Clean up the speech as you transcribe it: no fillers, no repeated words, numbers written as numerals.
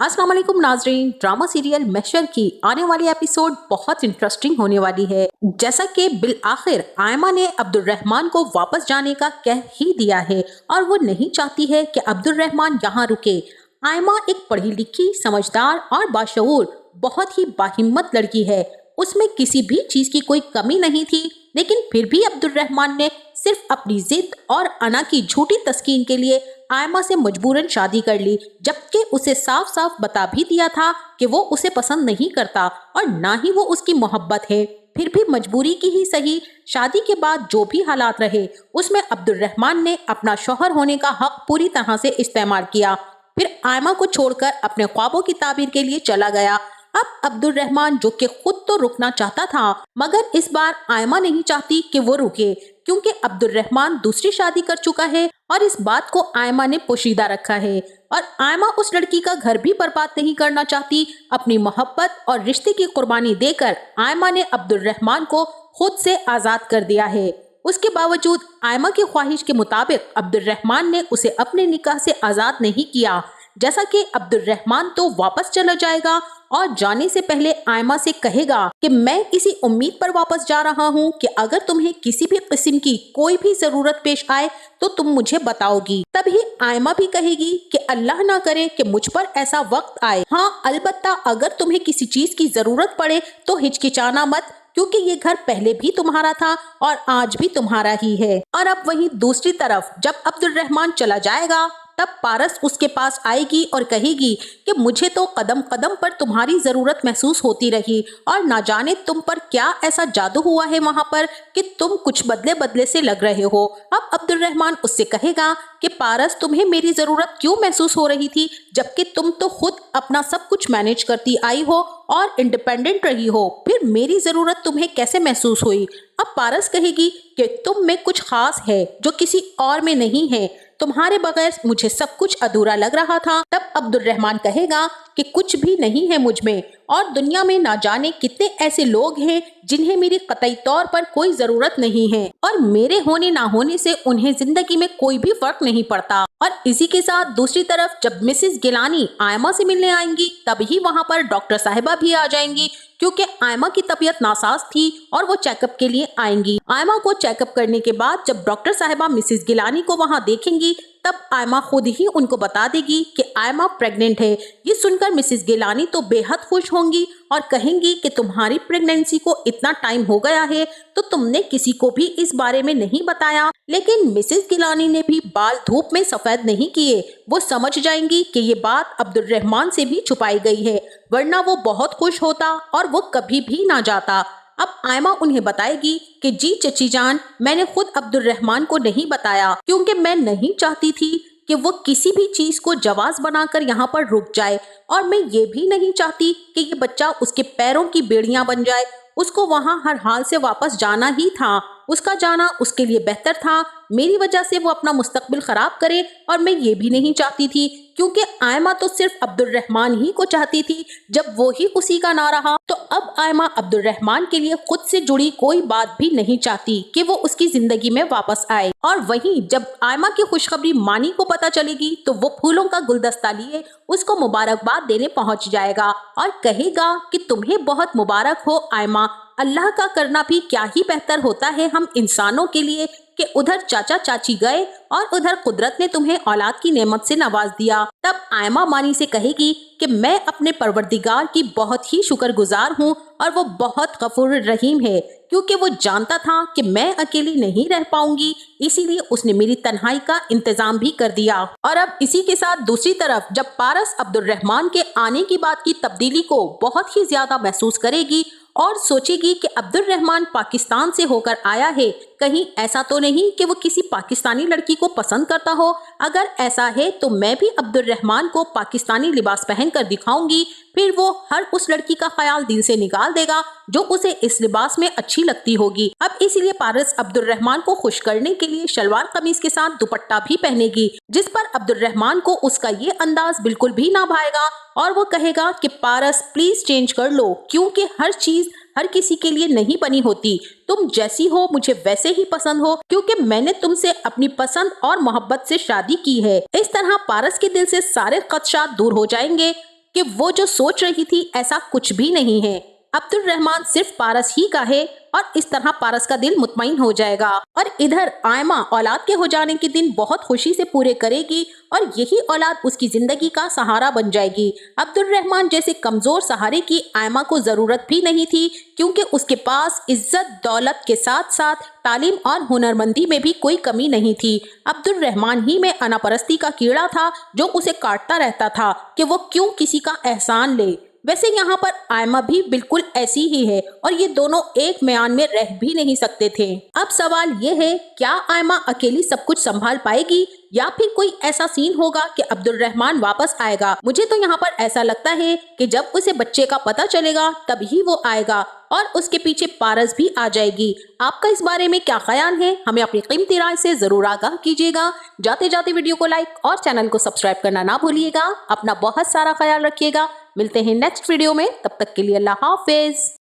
अस्सलाम वालेकुम नाजरीन। ड्रामा सीरियल महशर की आने वाली एपिसोड बहुत इंटरेस्टिंग होने वाली है। जैसा कि बिल आखिर आयमा ने अब्दुल रहमान को वापस जाने का कह ही दिया है और वो नहीं चाहती है कि अब्दुल रहमान यहाँ रुके। आयमा एक पढ़ी लिखी, समझदार और बाशऊर बहुत ही बाहिम्मत लड़की है। उसमें किसी भी चीज की कोई कमी नहीं थी, लेकिन फिर भी अब्दुल रहमान ने सिर्फ अपनी जिद और अना की झूठी तस्कीन के लिए आयमा से मजबूरन शादी कर ली, जबकि उसे साफ साफ बता भी दिया था कि वो उसे पसंद नहीं करता और ना ही वो उसकी मोहब्बत है। फिर भी मजबूरी की ही सही, शादी के बाद जो भी हालात रहे उसमें अब्दुल रहमान ने अपना शौहर होने का हक पूरी तरह से इस्तेमाल किया। फिर आयमा को छोड़कर अपने ख्वाबों की ताबीर के लिए चला गया। अब अब्दुल रहमान जो कि खुद तो रुकना चाहता था, मगर इस बार आयमा नहीं चाहती कि वो रुके, क्योंकि अब्दुल रहमान दूसरी शादी कर चुका है और इस बात को आयमा ने पोशीदा रखा है। और आयमा उस लड़की का घर भी बर्बाद नहीं करना चाहती। अपनी मोहब्बत और रिश्ते की कुर्बानी देकर आयमा ने अब्दुल रहमान को खुद से आजाद कर दिया है। उसके बावजूद आयमा की ख्वाहिश के मुताबिक अब्दुल रहमान ने उसे अपने निकाह से आजाद नहीं किया। जैसा कि अब्दुल रहमान तो वापस चला जाएगा और जाने से पहले आयमा से कहेगा कि मैं इसी उम्मीद पर वापस जा रहा हूँ कि अगर तुम्हें किसी भी किस्म की कोई भी जरूरत पेश आए तो तुम मुझे बताओगी। तभी आयमा भी कहेगी कि अल्लाह ना करे कि मुझ पर ऐसा वक्त आए। हाँ, अलबत्ता अगर तुम्हें किसी चीज की जरूरत पड़े तो हिचकिचाना मत, क्योंकि ये घर पहले भी तुम्हारा था और आज भी तुम्हारा ही है। और अब वहीं दूसरी तरफ जब अब्दुल रहमान चला जाएगा तब पारस उसके पास आएगी और कहेगी कि मुझे तो कदम कदम पर तुम्हारी जरूरत महसूस होती रही और ना जाने तुम पर क्या ऐसा जादू हुआ है वहां पर कि तुम कुछ बदले बदले से लग रहे हो। अब अब्दुल रहमान उससे कहेगा कि पारस, तुम्हें मेरी जरूरत क्यों महसूस हो रही थी, जबकि तुम तो खुद अपना सब कुछ मैनेज करती आई हो और इंडिपेंडेंट रही हो, फिर मेरी जरूरत तुम्हें कैसे महसूस हुई। अब पारस कहेगी कि तुम में कुछ खास है जो किसी और में नहीं है, तुम्हारे बगैर मुझे सब कुछ अधूरा लग रहा था। तब अब्दुल रहमान कहेगा कि कुछ भी नहीं है मुझ में और दुनिया में ना जाने कितने ऐसे लोग हैं जिन्हें मेरी कतई तौर पर कोई जरूरत नहीं है और मेरे होने ना होने से उन्हें जिंदगी में कोई भी फर्क नहीं पड़ता। और इसी के साथ दूसरी तरफ जब मिसेस गिलानी आयमा से मिलने आएंगी तभी वहां पर डॉक्टर साहिबा भी आ जाएंगी, क्योंकि आयमा की तबीयत नासाज थी और वो चेकअप के लिए आएंगी। आयमा को चेकअप करने के बाद जब डॉक्टर साहिबा मिसेस गिलानी को वहां देखेंगी तब आयमा खुद ही उनको बता देगी कि आयमा प्रेग्नेंट है। ये सुनकर मिसेस गिलानी तो बेहद खुश होंगी और कहेंगी कि तुम्हारी प्रेगनेंसी को इतना टाइम हो गया है तो तुमने किसी को भी इस बारे में नहीं बताया। लेकिन मिसेस गिलानी ने भी बाल धूप में सफेद नहीं किए। वो समझ जाएंगी कि ये बात अब्दुल रहमान से भी छुपाई गई है, वरना वो बहुत खुश होता और वो कभी भी ना जाता। अब आयमा उन्हें बताएगी कि जी चची जान, मैंने खुद अब्दुल रहमान को नहीं बताया क्योंकि मैं नहीं चाहती थी कि वो किसी भी चीज को जवाज बनाकर यहाँ पर रुक जाए और मैं ये भी नहीं चाहती कि ये बच्चा उसके पैरों की बेड़ियां बन जाए। उसको वहाँ हर हाल से वापस जाना ही था, उसका जाना उसके लिए बेहतर था। मेरी वजह से वो अपना मुस्तकबिल खराब करे और मैं ये भी नहीं चाहती थी, क्योंकि आयमा तो सिर्फ अब्दुल रहमान ही को चाहती थी। जब वो ही उसी का ना रहा तो अब आयमा अब्दुल रहमान के लिए खुद से जुड़ी कोई बात भी नहीं चाहती कि वो उसकी जिंदगी में वापस आए। और वहीं जब आयमा की खुशखबरी मानी को पता चलेगी तो वो फूलों का गुलदस्ता लिए उसको मुबारकबाद देने पहुंच जाएगा और कहेगा कि तुम्हें बहुत मुबारक हो आयमा, अल्लाह का करना भी क्या ही बेहतर होता है हम इंसानों के लिए कि उधर चाचा चाची गए और उधर कुदरत ने तुम्हें औलाद की नेमत से नवाज दिया। तब आयमा मानी से कहेगी कि मैं अपने परवरदिगार की बहुत ही शुक्रगुजार हूँ और वो बहुत गफूर रहीम है, क्योंकि वो जानता था कि मैं अकेली नहीं रह पाऊंगी, इसीलिए उसने मेरी तन्हाई का इंतजाम भी कर दिया। और अब इसी के साथ दूसरी तरफ जब पारस अब्दुल रहमान के आने की बात की तब्दीली को बहुत ही ज्यादा महसूस करेगी और सोचेगी कि अब्दुल रहमान पाकिस्तान से होकर आया है, कहीं ऐसा तो नहीं कि वो किसी पाकिस्तानी लड़की को पसंद करता हो। अगर ऐसा है तो मैं भी अब्दुल रहमान को पाकिस्तानी लिबास पहनकर दिखाऊंगी, फिर वो हर उस लड़की का ख्याल दिल से निकाल देगा जो उसे इस लिबास में अच्छी लगती होगी। अब इसीलिए पारस अब्दुल रहमान को खुश करने के लिए शलवार कमीज के साथ दुपट्टा भी पहनेगी, जिस पर अब्दुल रहमान को उसका ये अंदाज बिल्कुल भी ना भाएगा और वो कहेगा कि पारस प्लीज चेंज कर लो, क्योंकि हर चीज हर किसी के लिए नहीं बनी होती। तुम जैसी हो मुझे वैसे ही पसंद हो, क्योंकि मैंने तुमसे अपनी पसंद और मोहब्बत से शादी की है। इस तरह पारस के दिल से सारे खदशात दूर हो जाएंगे। کہ وہ جو سوچ رہی تھی ایسا کچھ بھی نہیں ہے، عبد الرحمن صرف پارس ہی کا ہے اور اس طرح پارس کا دل مطمئن ہو جائے گا، اور ادھر آئمہ اولاد کے ہو جانے کے دن بہت خوشی سے پورے کرے گی اور یہی اولاد اس کی زندگی کا سہارا بن جائے گی۔ عبد الرحمن جیسے کمزور سہارے کی آئمہ کو ضرورت بھی نہیں تھی، کیونکہ اس کے پاس عزت دولت کے ساتھ ساتھ تعلیم اور ہنرمندی میں بھی کوئی کمی نہیں تھی۔ عبد الرحمن ہی میں انا پرستی کا کیڑا تھا جو اسے کاٹتا رہتا تھا کہ وہ کیوں کسی کا احسان لے۔ ویسے یہاں پر آئمہ بھی بالکل ایسی ہی ہے اور یہ دونوں ایک میان میں رہ بھی نہیں سکتے تھے۔ اب سوال یہ ہے، کیا آئمہ اکیلی سب کچھ سنبھال پائے گی یا پھر کوئی ایسا سین ہوگا کہ عبد الرحمن واپس آئے گا؟ مجھے تو یہاں پر ایسا لگتا ہے کہ جب اسے بچے کا پتہ چلے گا تب ہی وہ آئے گا اور اس کے پیچھے پارس بھی آ جائے گی۔ آپ کا اس بارے میں کیا خیال ہے؟ ہمیں اپنی قیمتی رائے سے ضرور آگاہ کیجیے گا۔ جاتے جاتے ویڈیو کو لائک اور چینل کو سبسکرائب کرنا نہ بھولیے گا۔ اپنا بہت سارا خیال رکھیے گا۔ ملتے ہیں نیکسٹ ویڈیو میں، تب تک کے لیے اللہ حافظ۔